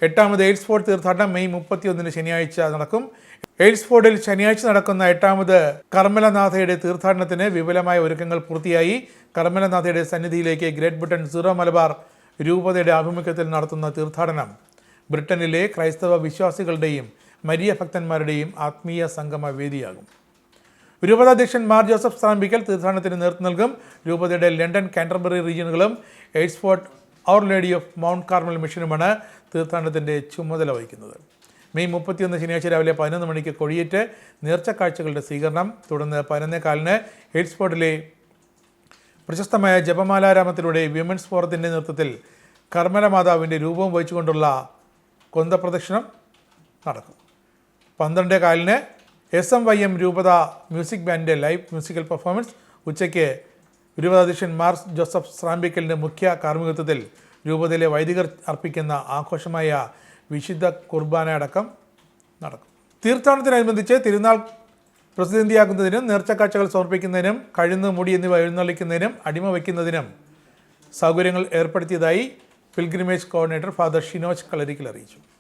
എട്ടാമത് എയ്ഡ്സ്ഫോർഡ് തീർത്ഥാടനം മെയ് 31 ശനിയാഴ്ച നടക്കും. എയ്ഡ്സ്ഫോർഡിൽ ശനിയാഴ്ച നടക്കുന്ന എട്ടാമത് കർമ്മലനാഥയുടെ തീർത്ഥാടനത്തിന് വിപുലമായ ഒരുക്കങ്ങൾ പൂർത്തിയായി. കർമ്മലനാഥയുടെ സന്നിധിയിലേക്ക് ഗ്രേറ്റ് ബ്രിട്ടൻ സീറോ മലബാർ രൂപതയുടെ ആഭിമുഖ്യത്തിൽ നടത്തുന്ന തീർത്ഥാടനം ബ്രിട്ടനിലെ ക്രൈസ്തവ വിശ്വാസികളുടെയും മരിയ ഭക്തന്മാരുടെയും ആത്മീയ സംഗമ വേദിയാകും. രൂപതാധ്യക്ഷൻ മാർ ജോസഫ് സ്രാമ്പിക്കൽ തീർത്ഥാടനത്തിന് നേതൃത്വം നൽകും. രൂപതയുടെ ലണ്ടൻ, കാൻറ്റർബറി റീജിയനുകളും Aylesford Our Lady of Mount Carmel മിഷനുമാണ് തീർത്ഥാടനത്തിൻ്റെ ചുമതല വഹിക്കുന്നത്. മെയ് 31 ശനിയാഴ്ച രാവിലെ 11 മണിക്ക് കൊടിയേറ്റ് നേർച്ചക്കാഴ്ചകളുടെ സ്വീകരണം. തുടർന്ന് 11:15 എയ്ഡ്സ്ഫോർഡിലെ പ്രശസ്തമായ ജപമാലാരാമത്തിലൂടെ വിമൻസ് ഫോറത്തിൻ്റെ നേതൃത്വത്തിൽ കർമ്മല മാതാവിൻ്റെ രൂപവും വഹിച്ചുകൊണ്ടുള്ള കൊന്തപ്രദക്ഷിണം നടക്കും. 12:15 SMYM രൂപത മ്യൂസിക് ബാൻഡിൻ്റെ ലൈവ് മ്യൂസിക്കൽ പെർഫോമൻസ്. ഉച്ചയ്ക്ക് രൂപതാധ്യക്ഷൻ മാർ ജോസഫ് സ്രാമ്പിക്കലിൻ്റെ മുഖ്യ കാർമ്മികത്വത്തിൽ രൂപതയിലെ വൈദികർ അർപ്പിക്കുന്ന ആഘോഷമായ വിശുദ്ധ കുർബാന അടക്കം നടക്കും. തീർത്ഥാടനത്തിനനുബന്ധിച്ച് തിരുനാൾ പ്രതിനിധിയാക്കുന്നതിനും നേർച്ചക്കാഴ്ചകൾ സമർപ്പിക്കുന്നതിനും കഴുന്ന് മുടി എന്നിവ എഴുന്നള്ളിക്കുന്നതിനും അടിമ വയ്ക്കുന്നതിനും സൗകര്യങ്ങൾ ഏർപ്പെടുത്തിയതായി പിൽഗ്രിമേജ് കോർഡിനേറ്റർ ഫാദർ ഷിനോജ് കളരിക്കൽ അറിയിച്ചു.